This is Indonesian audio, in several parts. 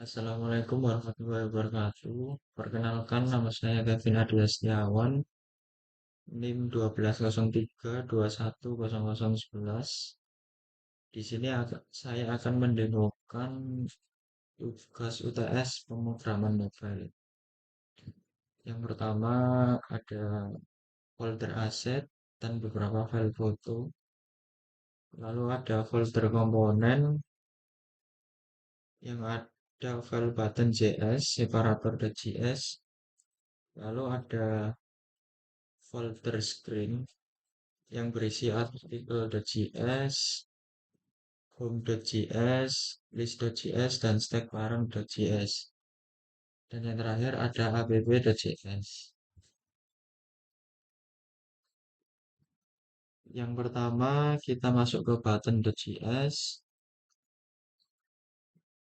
Assalamualaikum warahmatullahi wabarakatuh. Perkenalkan, nama saya Kevin Adila Setiawan, NIM 1203210011. Di sini saya akan mendemokan tugas UTS pemrograman mobile. Yang pertama ada folder aset dan beberapa file foto. Lalu ada folder komponen yang ada file button.js, separator.js. Lalu ada folder screen yang berisi artikel.js, home.js, list.js, dan stackparent.js. Dan yang terakhir ada app.js. Yang pertama kita masuk ke button.js.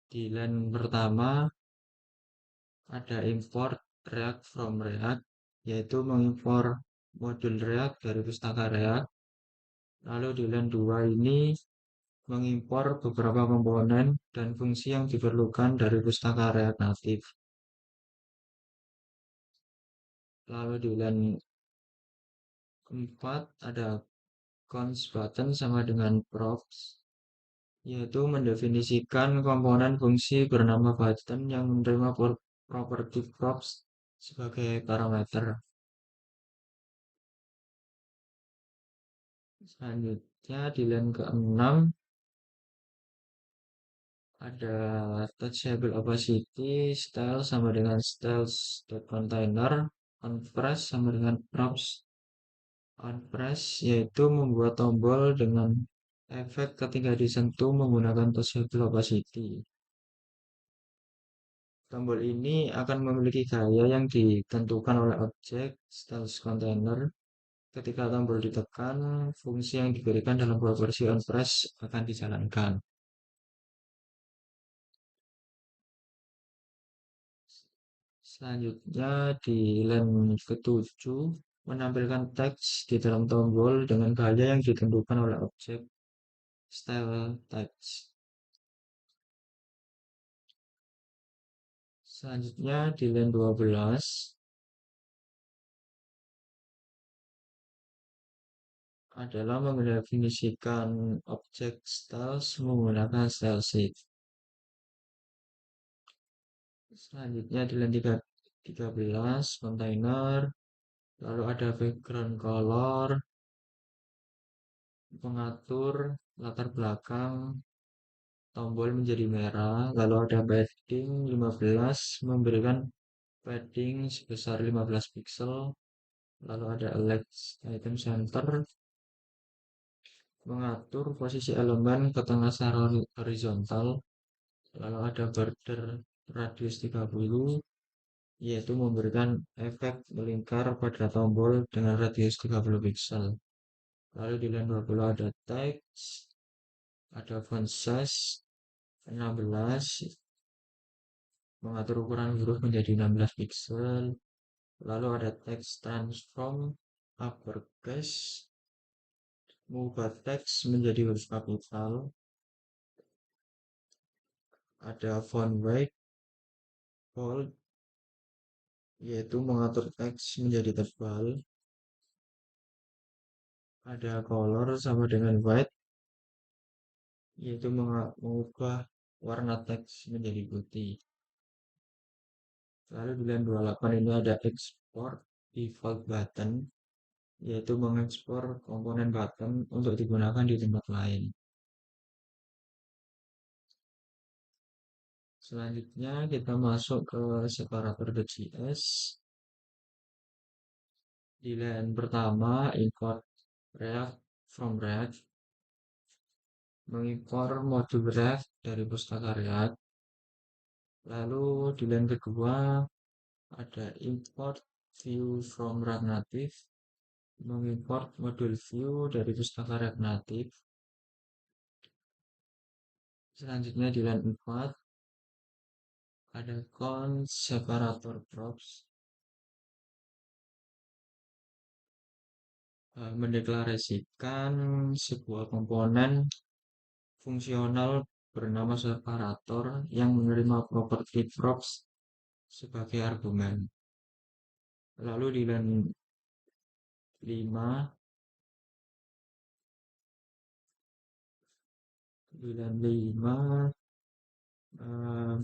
Di line pertama ada import React from React, yaitu mengimpor modul React dari pustaka React. Lalu di line 2 ini mengimpor beberapa komponen dan fungsi yang diperlukan dari pustaka React Native. Lalu di line 4 ada cons button sama dengan props, yaitu mendefinisikan komponen fungsi bernama button yang menerima properti props sebagai parameter. Selanjutnya di line ke-6 ada touchable opacity, style sama dengan styles.container, onPress sama dengan props onPress, yaitu membuat tombol dengan efek ketika disentuh menggunakan touchable opacity. Tombol ini akan memiliki gaya yang ditentukan oleh objek styles container. Ketika tombol ditekan, fungsi yang diberikan dalam buah versi onPress akan dijalankan. Selanjutnya di line ke-7 menampilkan teks di dalam tombol dengan gaya yang ditentukan oleh objek style text. Selanjutnya di line 12 adalah mendefinisikan objek styles menggunakan style sheet. Selanjutnya di line 13 container, lalu ada background color, pengatur latar belakang tombol menjadi merah, lalu ada padding 15 memberikan padding sebesar 15 pixel, lalu ada elect item center mengatur posisi elemen ke tengah secara horizontal, lalu ada border radius 30 yaitu memberikan efek melingkar pada tombol dengan radius 30 pixel. Lalu di line 20 ada teks, ada font size 16 mengatur ukuran huruf menjadi 16 pixel. Lalu ada text transform uppercase, mengubah teks menjadi huruf kapital. Ada font weight bold, yaitu mengatur teks menjadi tebal. Ada color sama dengan white, yaitu mengubah warna teks menjadi putih. Lalu di line 28 ini ada export default button, yaitu mengekspor komponen button untuk digunakan di tempat lain. Selanjutnya kita masuk ke separator.js. Di line pertama import React from React, mengimpor modul React dari pustaka React. Lalu di line kedua ada import view from React Native, mengimport modul view dari pustaka React Native. Selanjutnya di line 4 ada cons separator props, mendeklarasikan sebuah komponen fungsional bernama separator yang menerima properti props sebagai argumen. Lalu di line 5, di line 5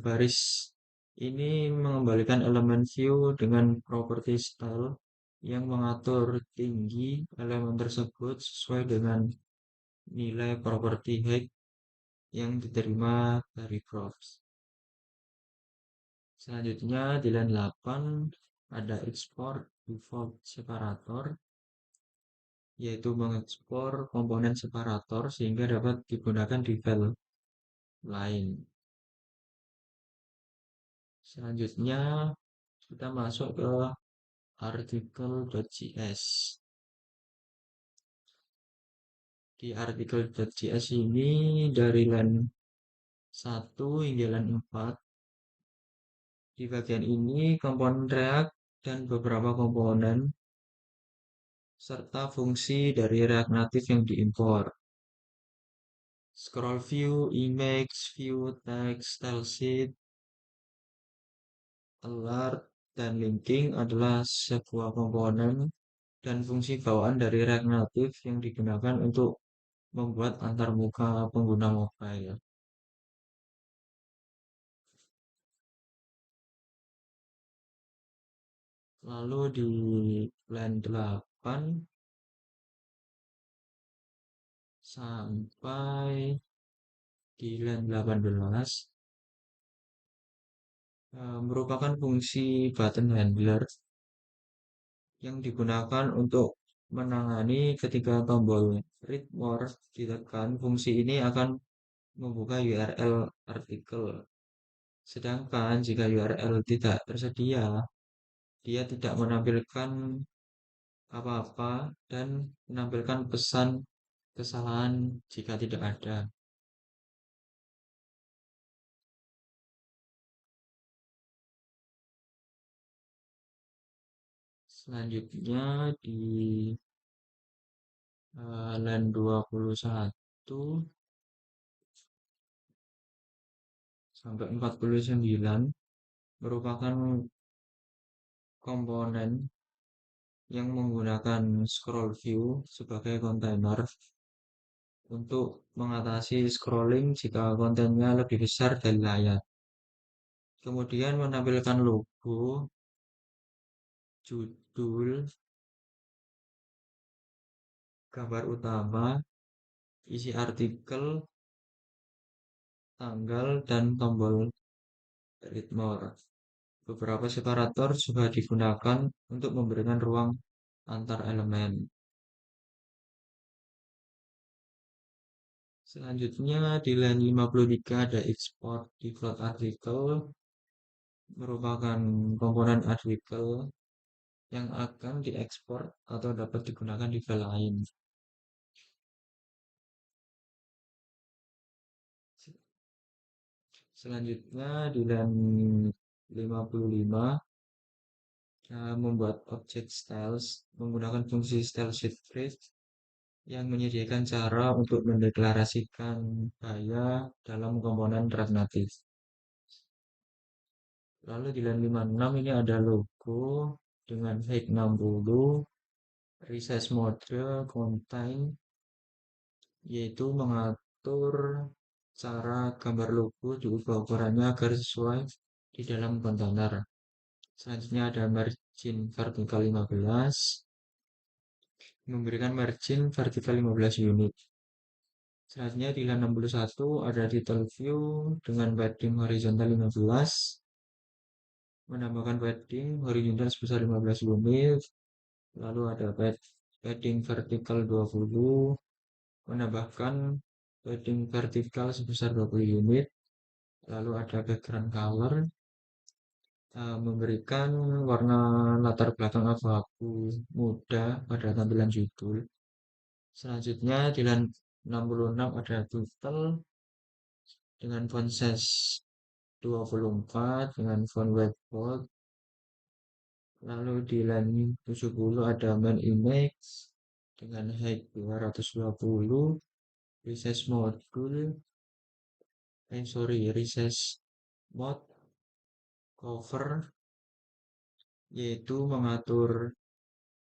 baris ini mengembalikan elemen view dengan properti style yang mengatur tinggi elemen tersebut sesuai dengan nilai properti height yang diterima dari props. Selanjutnya di line 8 ada export default separator, yaitu mengekspor komponen separator sehingga dapat digunakan di file lain. Selanjutnya kita masuk ke article.js. Di article.js ini dari line 1 hingga line 4, di bagian ini komponen React dan beberapa komponen serta fungsi dari React Native yang diimpor. Scroll view, image, view, text, style sheet, alert, dan linking adalah sebuah komponen dan fungsi bawaan dari React Native yang digunakan untuk membuat antarmuka pengguna mobile. Lalu di line 8 sampai di line 18 merupakan fungsi button handler yang digunakan untuk menangani ketika tombol read more ditekan. Fungsi ini akan membuka URL artikel. Sedangkan jika URL tidak tersedia, dia tidak menampilkan apa-apa dan menampilkan pesan kesalahan jika tidak ada. Selanjutnya di line 21 sampai 49 merupakan komponen yang menggunakan scroll view sebagai kontainer untuk mengatasi scrolling jika kontennya lebih besar dari layar. Kemudian menampilkan logo, judul, gambar utama, isi artikel, tanggal, dan tombol read more. Beberapa separator juga digunakan untuk memberikan ruang antar elemen. Selanjutnya di line 53 ada export default article, merupakan komponen artikel yang akan diekspor atau dapat digunakan di file lain. Selanjutnya di line 55 membuat objek styles menggunakan fungsi style sheet create yang menyediakan cara untuk mendeklarasikan gaya dalam komponen React Native. Lalu di line 56 ini ada logo dengan height 60, resize mode contain, yaitu mengatur cara gambar logo diubah ukurannya agar sesuai di dalam kontainer. Selanjutnya ada margin vertikal 15, memberikan margin vertikal 15 unit. Selanjutnya di line 61 ada title view dengan padding horizontal 15, menambahkan padding horizontal sebesar 15 unit. Lalu ada padding vertikal 20, menambahkan padding vertikal sebesar 20 unit. Lalu ada background color, memberikan warna latar belakang abu-abu muda pada tampilan judul. Selanjutnya di line 66 ada title dengan font size 24 dengan font white bold. Lalu di line 70 ada main image dengan height 220, resize module, recess mode cover, yaitu mengatur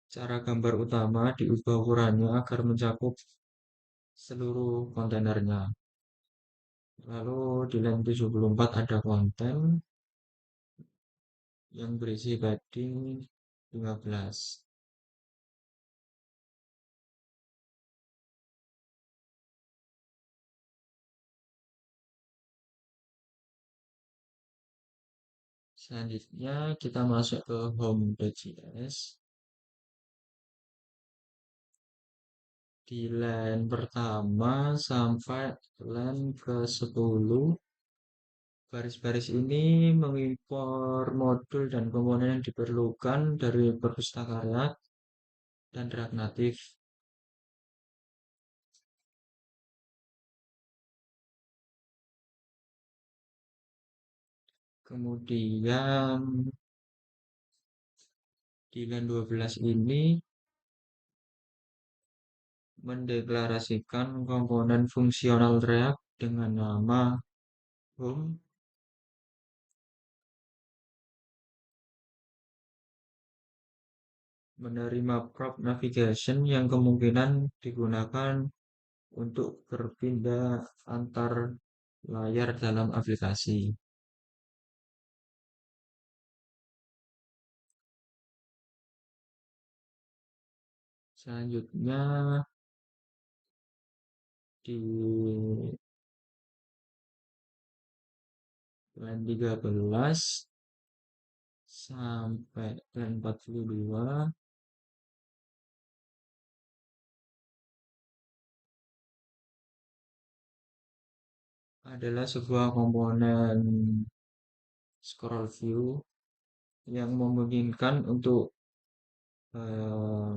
cara gambar utama diubah ukurannya agar mencakup seluruh kontainernya. Lalu di line 74 ada konten yang berisi padding 15. Selanjutnya kita masuk ke home.js. Di line pertama sampai line ke-10, baris-baris ini mengimpor modul dan komponen yang diperlukan dari perpustakaan dan React Native. Kemudian di line 12 ini mendeklarasikan komponen fungsional React dengan nama home, menerima prop navigation yang kemungkinan digunakan untuk berpindah antar layar dalam aplikasi. Selanjutnya di line 13 sampai line 42 adalah sebuah komponen scroll view yang memungkinkan untuk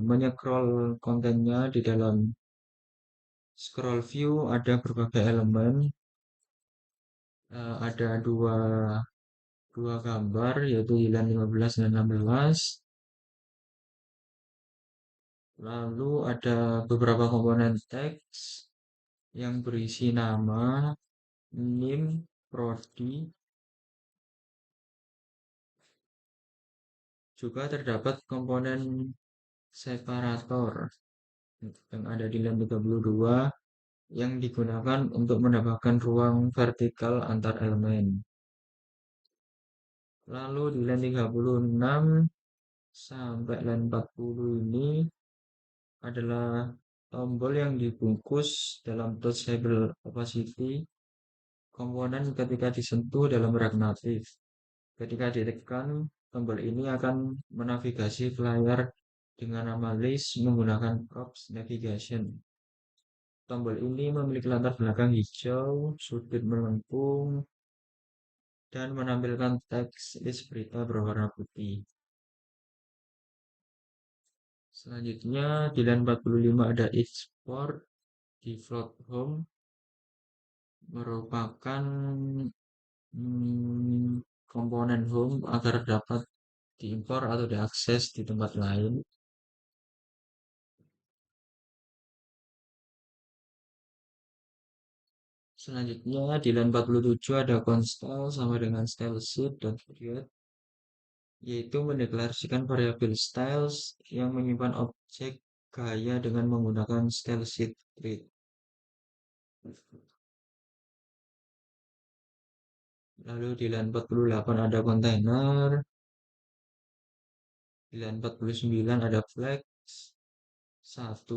menycroll kontennya di dalam scroll view. Ada berbagai elemen, ada dua gambar yaitu line 15 dan 16. Lalu ada beberapa komponen teks yang berisi nama, NIM, prodi. Juga terdapat komponen separator yang ada di line 32 yang digunakan untuk menambahkan ruang vertikal antar elemen. Lalu di line 36 sampai line 40 ini adalah tombol yang dibungkus dalam touchable opacity komponen ketika disentuh dalam React Native. Ketika ditekan, tombol ini akan menavigasi ke layar dengan nama list menggunakan props navigation. Tombol ini memiliki latar belakang hijau, sudut melengkung, dan menampilkan teks list berita berwarna putih. Selanjutnya di line 45 ada export default home, merupakan komponen home agar dapat diimpor atau diakses di tempat lain. Selanjutnya di line 47 ada constal sama dengan style sheet dan period, yaitu mendeklarasikan variabel styles yang menyimpan objek gaya dengan menggunakan style sheet read. Lalu di line 48 ada container, di line 49 ada flex 1.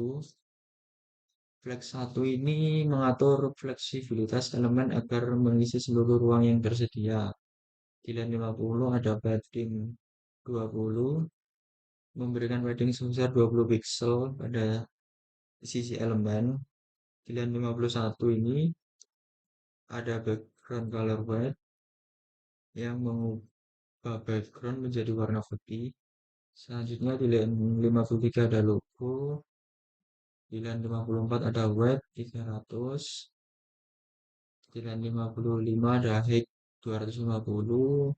Flex 1 ini mengatur fleksibilitas elemen agar mengisi seluruh ruang yang tersedia. Di line 50 ada padding 20, memberikan padding sebesar 20 pixel pada sisi elemen. Di line 51 ini ada background color white yang mengubah background menjadi warna putih. Selanjutnya di line 53 ada logo. Di line 54 ada white 300. Di line 55 ada height 250.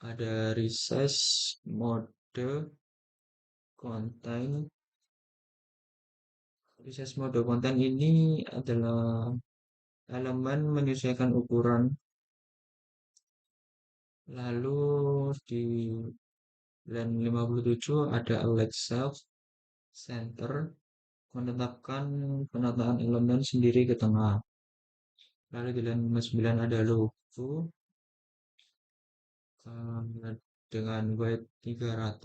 Ada recess mode konten. Recess mode konten ini adalah elemen menyesuaikan ukuran. Lalu di line 57 ada Alex Self Center menetapkan penataan elemen sendiri ke tengah. Lalu di line 59 ada logo dengan weight 300,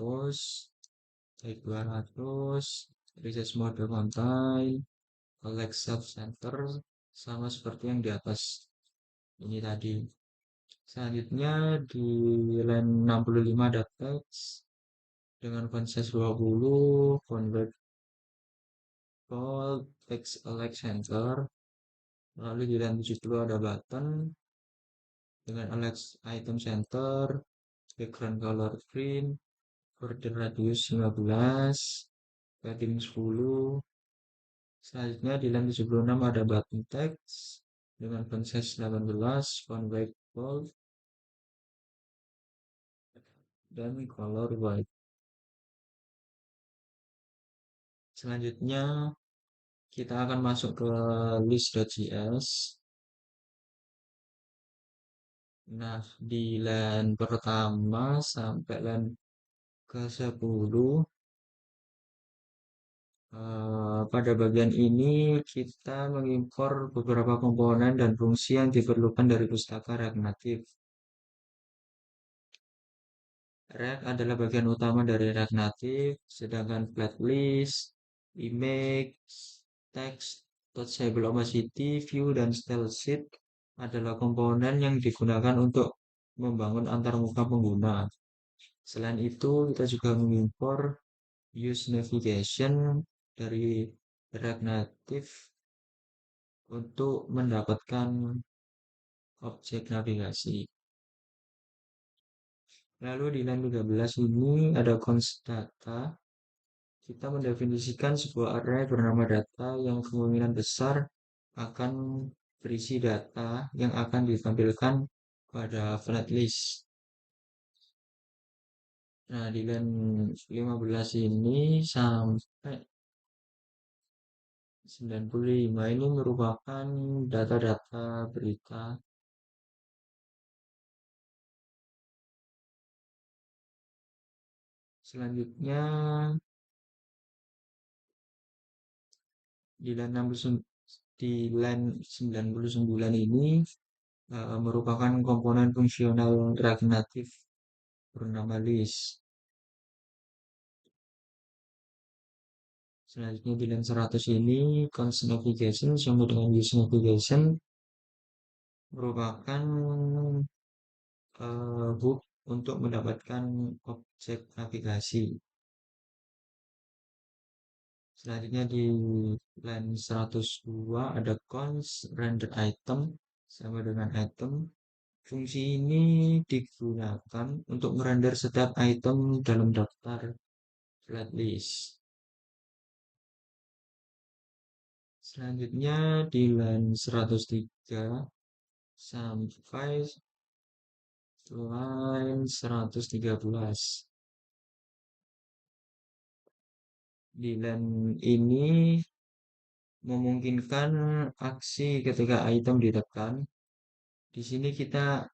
height 200, resize mode pantai, Alex Self Center sama seperti yang di atas ini tadi. Selanjutnya di line 65 ada teks dengan font size 20, convert bold, text Alex Center. Lalu di line 70 ada button dengan Alex Item Center, background color green, border radius 15, padding 10. Selanjutnya di line 76 ada button text dengan font size 18, font white bold, dan color white. Selanjutnya kita akan masuk ke list.js. Nah, di line pertama sampai line ke 10, pada bagian ini kita mengimpor beberapa komponen dan fungsi yang diperlukan dari pustaka React Native. React adalah bagian utama dari React Native, sedangkan flatlist, image, text, touchable opacity, view, dan style sheet adalah komponen yang digunakan untuk membangun antarmuka pengguna. Selain itu, kita juga mengimpor use navigation dari React Native untuk mendapatkan objek navigasi. Lalu di line 13 ini ada const data. Kita mendefinisikan sebuah array bernama data yang kemungkinan besar akan berisi data yang akan ditampilkan pada flat list. Nah, di line 15 ini sampai 95 ini merupakan data-data berita. Selanjutnya di line 69, di line 99 ini merupakan komponen fungsional React Native bernama list. Selanjutnya di line 100 ini const navigation sama dengan use navigation merupakan hook untuk mendapatkan objek navigasi. Selanjutnya di line 102 ada const render item sama dengan item. Fungsi ini digunakan untuk merender setiap item dalam daftar flat list. Selanjutnya di line 103 sampai line 113. Di line ini memungkinkan aksi ketika item ditekan. Di sini kita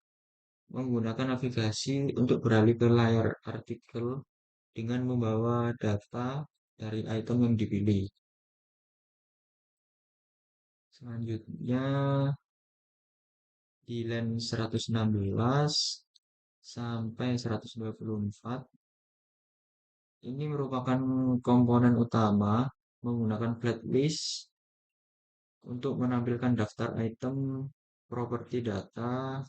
menggunakan navigasi untuk beralih ke layar artikel dengan membawa data dari item yang dipilih. Selanjutnya di line 116 sampai 124 ini merupakan komponen utama menggunakan flat list untuk menampilkan daftar item properti data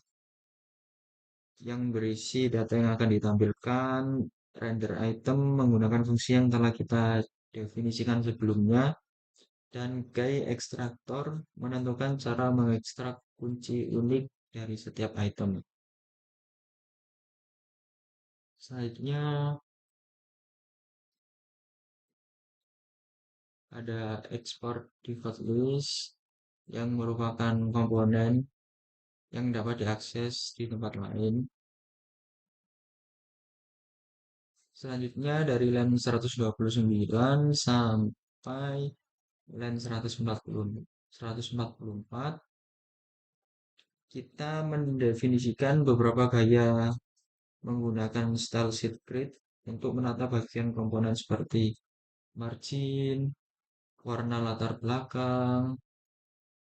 yang berisi data yang akan ditampilkan, render item menggunakan fungsi yang telah kita definisikan sebelumnya, dan guy extractor menentukan cara mengekstrak kunci unik dari setiap item. Selanjutnya ada export default list yang merupakan komponen yang dapat diakses di tempat lain. Selanjutnya dari line 129 sampai line 144 kita mendefinisikan beberapa gaya menggunakan style sheet grid untuk menata bagian komponen seperti margin, warna latar belakang,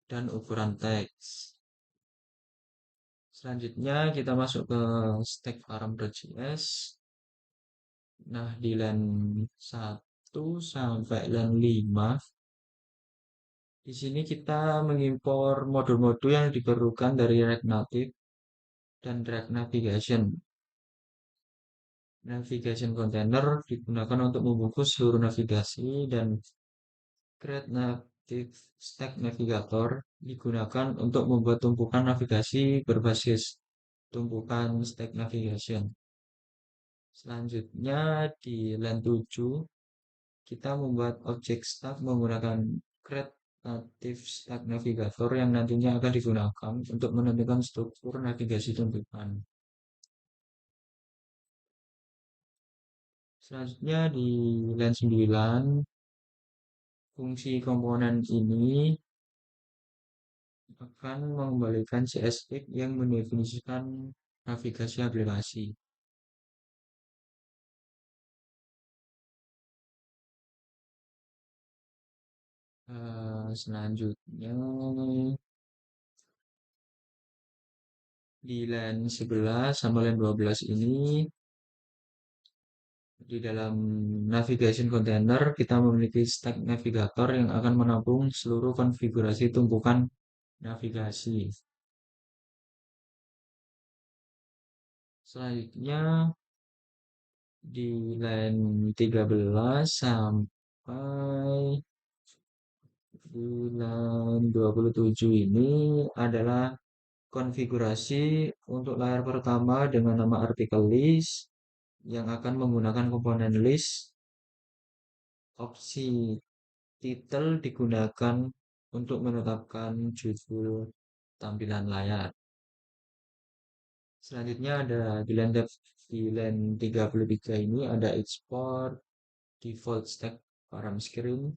dan ukuran teks. Selanjutnya kita masuk ke stack param.js. Nah, di line 1 sampai line 5, di sini kita mengimpor modul-modul yang diperlukan dari React Native dan React Navigation. Navigation container digunakan untuk membungkus seluruh navigasi dan Create Native Stack Navigator digunakan untuk membuat tumpukan navigasi berbasis tumpukan Stack Navigation. Selanjutnya di line 7 kita membuat objek stack menggunakan Create Native Stack Navigator yang nantinya akan digunakan untuk menentukan struktur navigasi tumpukan. Selanjutnya di line 9, fungsi komponen ini akan mengembalikan CSX yang mendefinisikan navigasi aplikasi. Selanjutnya di line 11 sampai line 12 ini di dalam navigation container kita memiliki stack navigator yang akan menampung seluruh konfigurasi tumpukan navigasi. Selanjutnya di line 13 sampai bulan 27 ini adalah konfigurasi untuk layar pertama dengan nama artikel list yang akan menggunakan komponen list. Opsi title digunakan untuk menetapkan judul tampilan layar. Selanjutnya ada di line 33 ini ada export default stack param screen,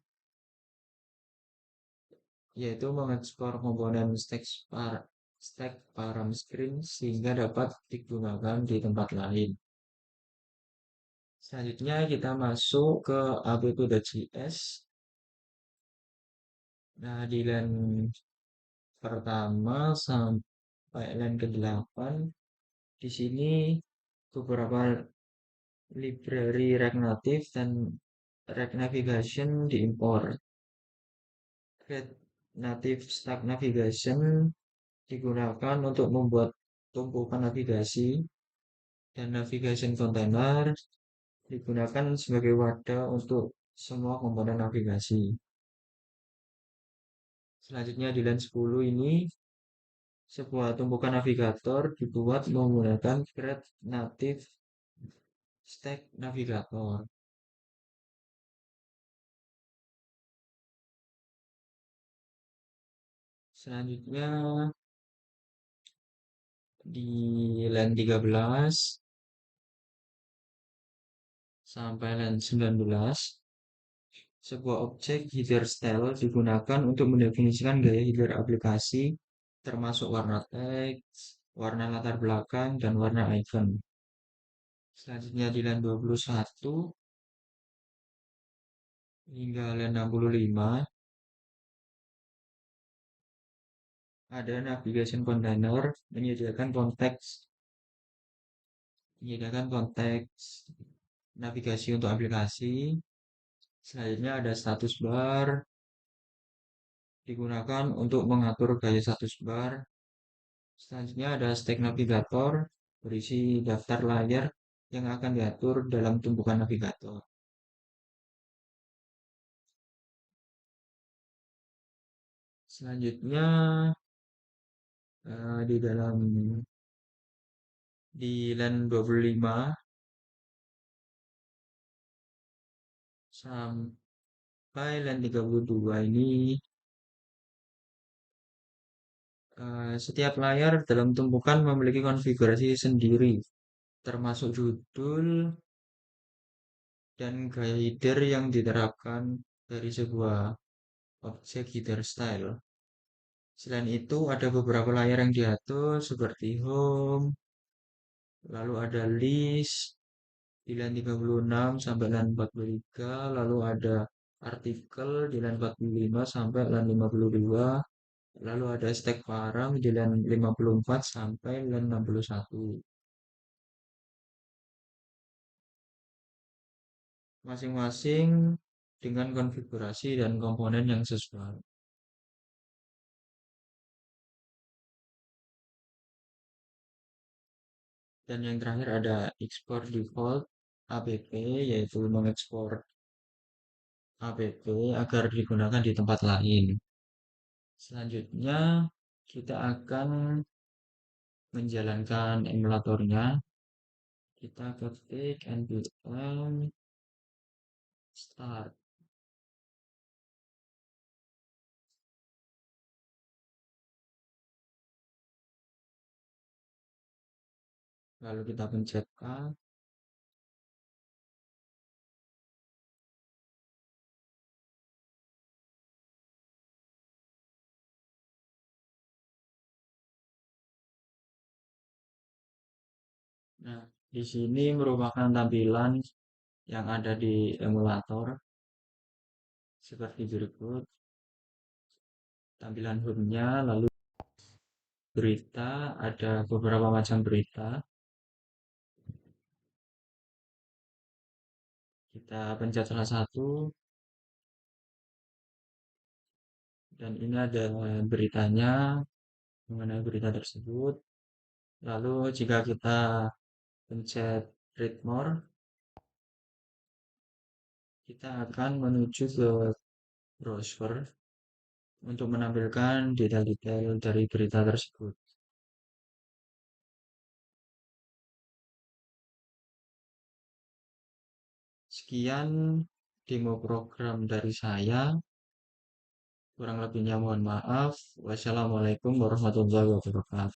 yaitu mengekspor komponen stack param screen sehingga dapat digunakan di tempat lain. Selanjutnya kita masuk ke app.js. Nah, di line pertama sampai line ke-8 di sini beberapa library React Native dan React Navigation diimpor. Create Native Stack Navigation digunakan untuk membuat tumpukan navigasi dan navigation container digunakan sebagai wadah untuk semua komponen navigasi. Selanjutnya di line 10 ini sebuah tumpukan navigator dibuat menggunakan Create Native Stack Navigator. Selanjutnya di line 13 sampai line 19 sebuah objek header style digunakan untuk mendefinisikan gaya header aplikasi termasuk warna teks, warna latar belakang, dan warna icon. Selanjutnya di line 21 hingga line 65 ada navigation container menyediakan konteks navigasi untuk aplikasi. Selanjutnya ada status bar digunakan untuk mengatur gaya status bar. Selanjutnya ada stack navigator berisi daftar layar yang akan diatur dalam tumpukan navigator. Selanjutnya di line 25 sampai line 32 ini setiap layar dalam tumpukan memiliki konfigurasi sendiri, termasuk judul dan gaya header yang diterapkan dari sebuah objek header style. Selain itu, ada beberapa layar yang diatur seperti home, lalu ada list di line 36 sampai line 43, lalu ada artikel di line 45 sampai line 52, lalu ada stack param di line 54 sampai line 61. Masing-masing dengan konfigurasi dan komponen yang sesuai. Dan yang terakhir ada export default app, yaitu mengekspor app agar digunakan di tempat lain. Selanjutnya, kita akan menjalankan emulatornya. Kita ketik npm start. Lalu kita pencet A. Nah, di sini merupakan tampilan yang ada di emulator seperti berikut. Tampilan home-nya, lalu berita, ada beberapa macam berita. Kita pencet salah satu, dan ini ada beritanya mengenai berita tersebut. Lalu jika kita pencet read more, kita akan menuju ke browser untuk menampilkan detail-detail dari berita tersebut. Sekian demo program dari saya. Kurang lebihnya mohon maaf. Wassalamualaikum warahmatullahi wabarakatuh.